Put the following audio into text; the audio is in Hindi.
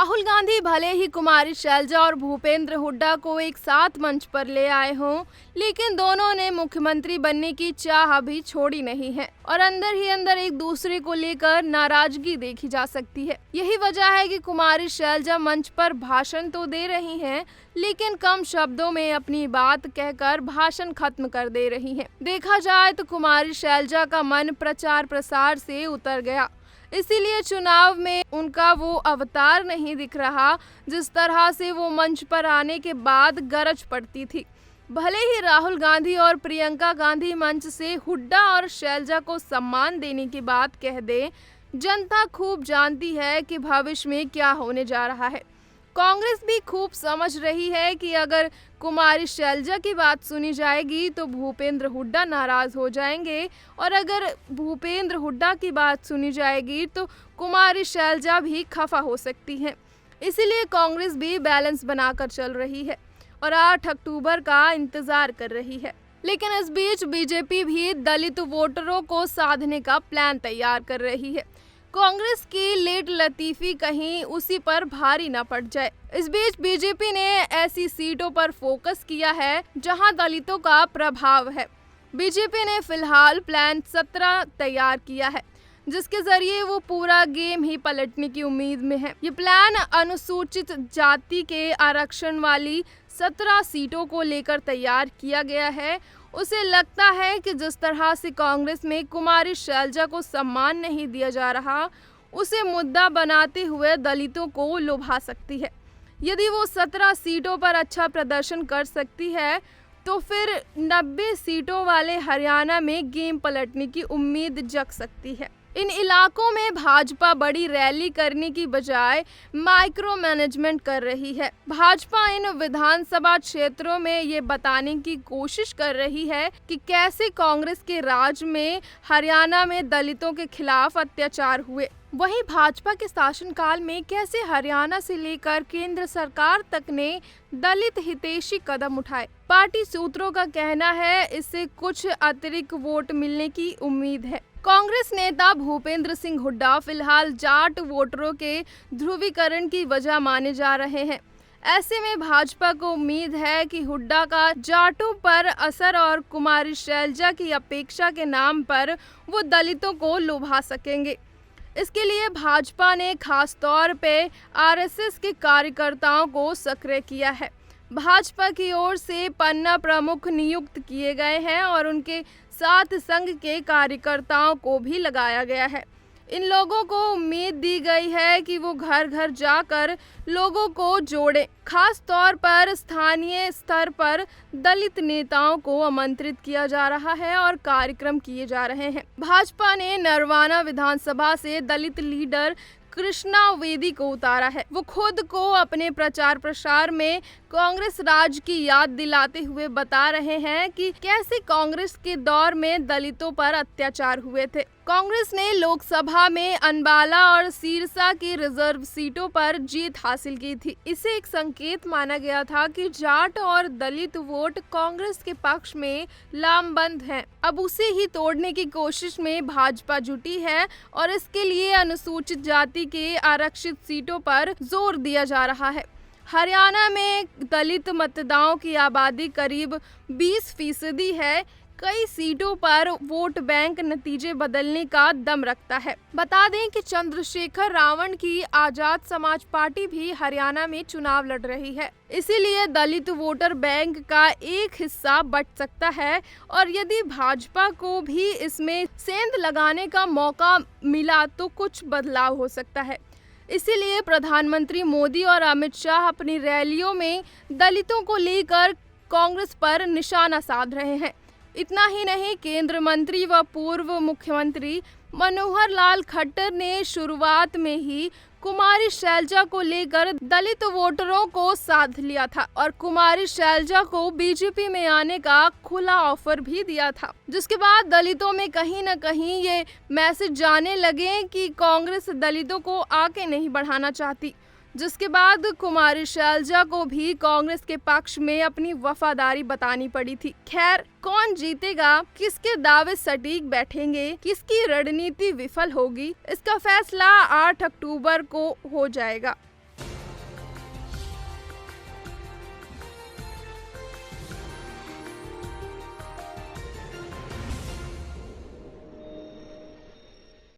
राहुल गांधी भले ही कुमारी शैलजा और भूपेंद्र हुड्डा को एक साथ मंच पर ले आए हों, लेकिन दोनों ने मुख्यमंत्री बनने की चाह अभी छोड़ी नहीं है और अंदर ही अंदर एक दूसरे को लेकर नाराजगी देखी जा सकती है। यही वजह है कि कुमारी शैलजा मंच पर भाषण तो दे रही हैं, लेकिन कम शब्दों में अपनी बात कहकर भाषण खत्म कर दे रही हैं। देखा जाए तो कुमारी शैलजा का मन प्रचार प्रसार से उतर गया, इसीलिए चुनाव में उनका वो अवतार नहीं दिख रहा जिस तरह से वो मंच पर आने के बाद गरज पड़ती थी। भले ही राहुल गांधी और प्रियंका गांधी मंच से हुड्डा और शैलजा को सम्मान देने की बात कह दे, जनता खूब जानती है कि भविष्य में क्या होने जा रहा है। कांग्रेस भी खूब समझ रही है कि अगर कुमारी शैलजा की बात सुनी जाएगी तो भूपेंद्र हुड्डा नाराज हो जाएंगे और अगर भूपेंद्र हुड्डा की बात सुनी जाएगी तो कुमारी शैलजा भी खफा हो सकती हैं। इसीलिए कांग्रेस भी बैलेंस बनाकर चल रही है और 8 अक्टूबर का इंतजार कर रही है। लेकिन इस बीच बीजेपी भी दलित वोटरों को साधने का प्लान तैयार कर रही है। कांग्रेस की लेट लतीफी कहीं उसी पर भारी न पड़ जाए। इस बीच बीजेपी ने ऐसी सीटों पर फोकस किया है जहां दलितों का प्रभाव है। बीजेपी ने फिलहाल प्लान 17 तैयार किया है, जिसके जरिए वो पूरा गेम ही पलटने की उम्मीद में है। ये प्लान अनुसूचित जाति के आरक्षण वाली 17 सीटों को लेकर तैयार किया गया है। उसे लगता है कि जिस तरह से कांग्रेस में कुमारी शैलजा को सम्मान नहीं दिया जा रहा, उसे मुद्दा बनाते हुए दलितों को लुभा सकती है। यदि वो 17 सीटों पर अच्छा प्रदर्शन कर सकती है तो फिर 90 सीटों वाले हरियाणा में गेम पलटने की उम्मीद जग सकती है। इन इलाकों में भाजपा बड़ी रैली करने की बजाय माइक्रो मैनेजमेंट कर रही है। भाजपा इन विधानसभा क्षेत्रों में ये बताने की कोशिश कर रही है कि कैसे कांग्रेस के राज में हरियाणा में दलितों के खिलाफ अत्याचार हुए। वहीं भाजपा के शासनकाल में कैसे हरियाणा से लेकर केंद्र सरकार तक ने दलित हितैषी कदम उठाए। पार्टी सूत्रों का कहना है इससे कुछ अतिरिक्त वोट मिलने की उम्मीद है। कांग्रेस नेता भूपेंद्र सिंह हुड्डा फिलहाल जाट वोटरों के ध्रुवीकरण की वजह माने जा रहे हैं। ऐसे में भाजपा को उम्मीद है कि हुड्डा का जाटों पर असर और कुमारी शैलजा की अपेक्षा के नाम पर वो दलितों को लुभा सकेंगे। इसके लिए भाजपा ने खास तौर पे आरएसएस के कार्यकर्ताओं को सक्रिय किया है। भाजपा की ओर से पन्ना प्रमुख नियुक्त किए गए हैं और उनके साथ संघ के कार्यकर्ताओं को भी लगाया गया है। इन लोगों को उम्मीद दी गई है कि वो घर घर जाकर लोगों को जोड़ें। खास तौर पर स्थानीय स्तर पर दलित नेताओं को आमंत्रित किया जा रहा है और कार्यक्रम किए जा रहे हैं। भाजपा ने नरवाना विधानसभा से दलित लीडर कृष्णा वेदी को उतारा है। वो खुद को अपने प्रचार प्रसार में कांग्रेस राज की याद दिलाते हुए बता रहे हैं कि कैसे कांग्रेस के दौर में दलितों पर अत्याचार हुए थे। कांग्रेस ने लोकसभा में अंबाला और सिरसा की रिजर्व सीटों पर जीत हासिल की थी। इसे एक संकेत माना गया था कि जाट और दलित वोट कांग्रेस के पक्ष में लामबंद हैं। अब उसे ही तोड़ने की कोशिश में भाजपा जुटी है और इसके लिए अनुसूचित जाति के आरक्षित सीटों पर जोर दिया जा रहा है। हरियाणा में दलित मतदाताओं की आबादी करीब 20% है। कई सीटों पर वोट बैंक नतीजे बदलने का दम रखता है। बता दें कि चंद्रशेखर रावण की आजाद समाज पार्टी भी हरियाणा में चुनाव लड़ रही है। इसीलिए दलित वोटर बैंक का एक हिस्सा बट सकता है और यदि भाजपा को भी इसमें सेंध लगाने का मौका मिला तो कुछ बदलाव हो सकता है। इसीलिए प्रधानमंत्री मोदी और अमित शाह अपनी रैलियों में दलितों को लेकर कांग्रेस पर निशाना साध रहे हैं। इतना ही नहीं, केंद्र मंत्री व पूर्व मुख्यमंत्री मनोहर लाल खट्टर ने शुरुआत में ही कुमारी शैलजा को लेकर दलित वोटरों को साध लिया था और कुमारी शैलजा को बीजेपी में आने का खुला ऑफर भी दिया था, जिसके बाद दलितों में कहीं न कहीं ये मैसेज जाने लगे कि कांग्रेस दलितों को आगे नहीं बढ़ाना चाहती, जिसके बाद कुमारी शैलजा को भी कांग्रेस के पक्ष में अपनी वफादारी बतानी पड़ी थी। खैर, कौन जीतेगा, किसके दावे सटीक बैठेंगे, किसकी रणनीति विफल होगी, इसका फैसला 8 अक्टूबर को हो जाएगा।